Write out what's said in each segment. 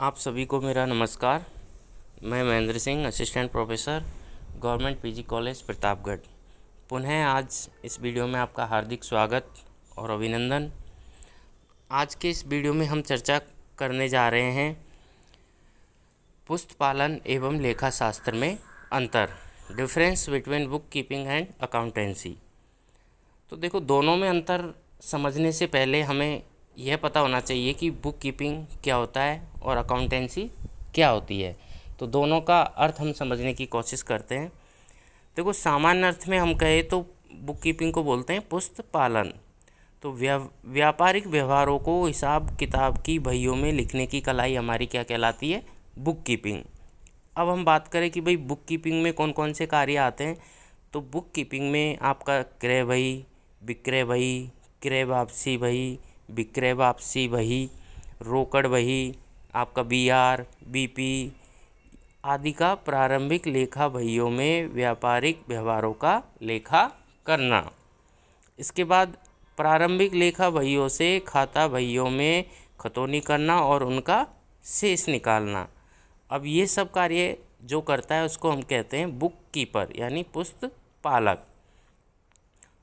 आप सभी को मेरा नमस्कार। मैं Mahendra Singh, assistant professor, government PG college Pratapgarh. पुनः आज इस वीडियो में आपका हार्दिक स्वागत और अभिनंदन। आज के इस वीडियो में हम चर्चा करने जा रहे हैं पुस्तक पालन एवं लेखा शास्त्र में अंतर, difference between book keeping and accountancy. तो देखो, दोनों में अंतर समझने से पहले हमें यह पता होना चाहिए कि बुक कीपिंग क्या होता है और अकाउंटेंसी क्या होती है। तो दोनों का अर्थ हम समझने की कोशिश करते हैं। देखो, सामान्य अर्थ में हम कहें तो बुक कीपिंग को बोलते हैं पुस्तक पालन। तो व्यापारिक व्यवहारों को हिसाब किताब की बहियों में लिखने की कलाई हमारी क्या कहलाती है? Book keeping. अब हम बात करें कि भाई बुक कीपिंग में कौन कौन से कार्य आते हैं। तो बुक कीपिंग में आपका क्रय बही, विक्रय बही, क्रय वापसी बही, विक्रय वापसी बही, रोकड़ बही, आपका बीआर, बीपी आदि का प्रारंभिक लेखा बहियों में व्यापारिक व्यवहारों का लेखा करना। इसके बाद प्रारंभिक लेखा बहियों से खाता बहियों में खतौनी करना और उनका शेष निकालना। अब ये सब कार्य जो करता है उसको हम कहते हैं बुक कीपर यानी पुस्तक पालक।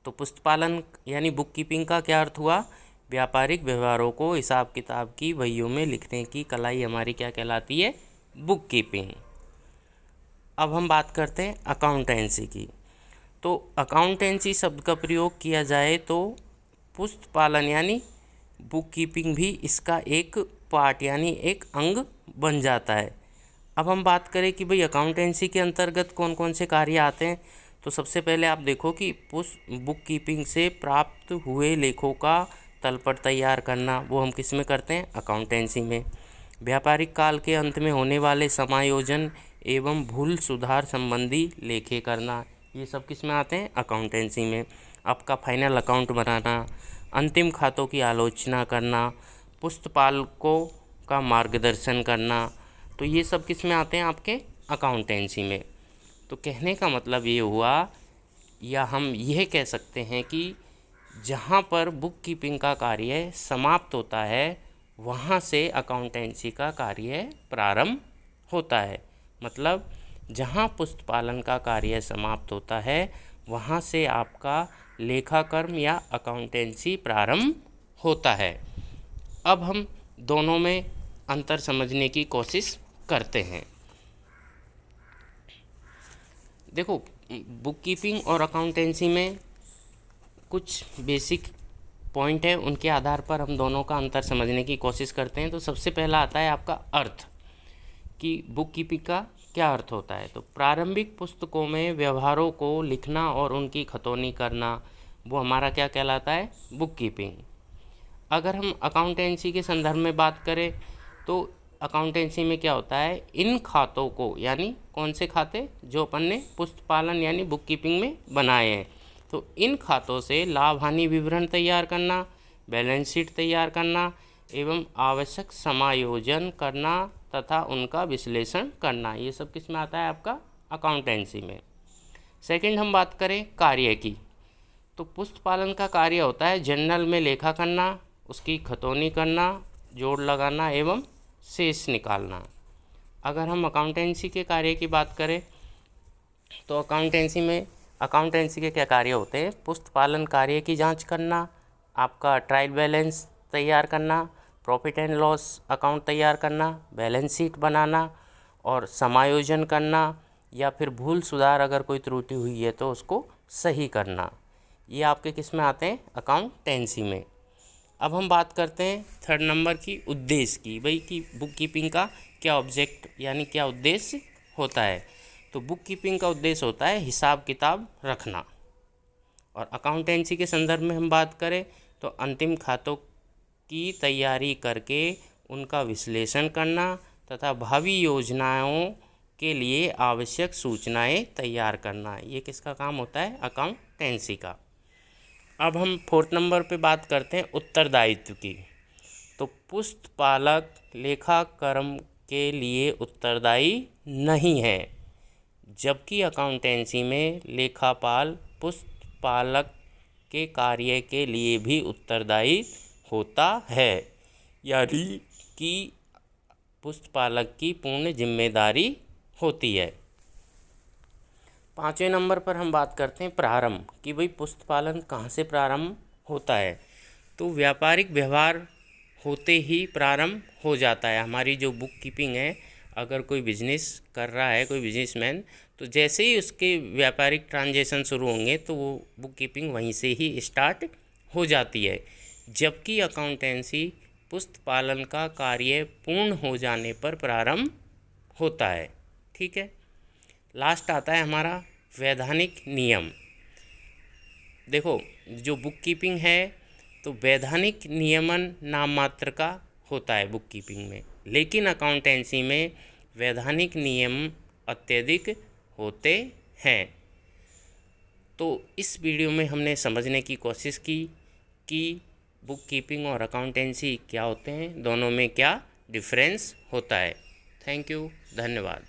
तो पुस्तक पालन यानी बुक कीपिंग का क्या अर्थ हुआ? व्यापारिक व्यवहारों को हिसाब किताब की बहियों में लिखने की कलाई हमारी क्या कहलाती है? Book keeping. अब हम बात करते हैं अकाउंटेंसी की। तो अकाउंटेंसी शब्द का प्रयोग किया जाए तो पुस्तक पालन यानी बुक कीपिंग भी इसका एक पार्ट यानी एक अंग बन जाता है। अब हम बात करें कि भाई अकाउंटेंसी के अंतर्गत कौन कौन से कार्य आते हैं। तो सबसे पहले आप देखो कि बुक कीपिंग से प्राप्त हुए लेखों का तलपट तैयार करना, वो हम किस में करते हैं? अकाउंटेंसी में। व्यापारिक काल के अंत में होने वाले समायोजन एवं भूल सुधार संबंधी लेखे करना, ये सब किस में आते हैं? अकाउंटेंसी में। आपका फाइनल अकाउंट बनाना, अंतिम खातों की आलोचना करना, पुस्तपालकों का मार्गदर्शन करना, तो ये सब किस में आते हैं? आपके अकाउंटेंसी में। तो कहने का मतलब ये हुआ, या हम यह कह सकते हैं कि जहाँ पर बुक कीपिंग का कार्य समाप्त होता है वहाँ से अकाउंटेंसी का कार्य प्रारंभ होता है। मतलब जहाँ पुस्तपालन का कार्य समाप्त होता है वहाँ से आपका लेखाकर्म या अकाउंटेंसी प्रारंभ होता है। अब हम दोनों में अंतर समझने की कोशिश करते हैं। देखो, बुक कीपिंग और अकाउंटेंसी में कुछ बेसिक पॉइंट है, उनके आधार पर हम दोनों का अंतर समझने की कोशिश करते हैं। तो सबसे पहला आता है आपका अर्थ, कि बुक कीपिंग का क्या अर्थ होता है। तो प्रारंभिक पुस्तकों में व्यवहारों को लिखना और उनकी खतौनी करना, वो हमारा क्या कहलाता है? Book keeping. अगर हम अकाउंटेंसी के संदर्भ में बात करें तो अकाउंटेंसी में क्या होता है? इन खातों को, यानी कौन से खाते? जो अपन ने पुस्तपालन यानी बुक कीपिंग में बनाए हैं, तो इन खातों से लाभ हानि विवरण तैयार करना, बैलेंस शीट तैयार करना एवं आवश्यक समायोजन करना तथा उनका विश्लेषण करना, ये सब किस में आता है? आपका अकाउंटेंसी में। सेकंड हम बात करें कार्य की, तो पुस्तपालन का कार्य होता है जर्नल में लेखा करना, उसकी खतौनी करना, जोड़ लगाना एवं शेष निकालना। अगर हम अकाउंटेंसी के कार्य की बात करें तो अकाउंटेंसी के क्या कार्य होते हैं? पुस्तपालन कार्य की जांच करना, आपका ट्रायल बैलेंस तैयार करना, प्रॉफिट एंड लॉस अकाउंट तैयार करना, बैलेंस शीट बनाना और समायोजन करना, या फिर भूल सुधार अगर कोई त्रुटि हुई है तो उसको सही करना, ये आपके किस में आते हैं? अकाउंटेंसी में। अब हम बात करते हैं थर्ड नंबर की, उद्देश्य की। भाई कि बुक कीपिंग का क्या ऑब्जेक्ट यानी क्या उद्देश्य होता है। तो बुक कीपिंग का उद्देश्य होता है हिसाब किताब रखना, और अकाउंटेंसी के संदर्भ में हम बात करें तो अंतिम खातों की तैयारी करके उनका विश्लेषण करना तथा भावी योजनाओं के लिए आवश्यक सूचनाएं तैयार करना, ये किसका काम होता है? अकाउंटेंसी का। अब हम फोर्थ नंबर पे बात करते हैं उत्तरदायित्व की। तो पुस्तपालक लेखाकर्म के लिए उत्तरदायी नहीं है, जबकि अकाउंटेंसी में लेखापाल पुस्तपालक के कार्य के लिए भी उत्तरदायी होता है। यानी कि पुस्तपालक की पूर्ण जिम्मेदारी होती है। 5वें नंबर पर हम बात करते हैं प्रारंभ कि भाई पुस्तपालन कहाँ से प्रारंभ होता है। तो व्यापारिक व्यवहार होते ही प्रारंभ हो जाता है। हमारी जो बुक कीपिंग है, अगर कोई बिजनेस कर रहा है कोई बिजनेसमैन, तो जैसे ही उसके व्यापारिक ट्रांजैक्शन शुरू होंगे तो वो बुक कीपिंग वहीं से ही स्टार्ट हो जाती है। जबकि अकाउंटेंसी पुस्तपालन का कार्य पूर्ण हो जाने पर प्रारंभ होता है। ठीक है, लास्ट आता है हमारा वैधानिक नियम। देखो, जो बुक कीपिंग है तो वैधानिक नियमन नाम मात्र का होता है बुक कीपिंग में, लेकिन अकाउंटेंसी में वैधानिक नियम अत्यधिक होते हैं। तो इस वीडियो में हमने समझने की कोशिश की कि बुक कीपिंग और अकाउंटेंसी क्या होते हैं, दोनों में क्या डिफरेंस होता है। थैंक यू, धन्यवाद।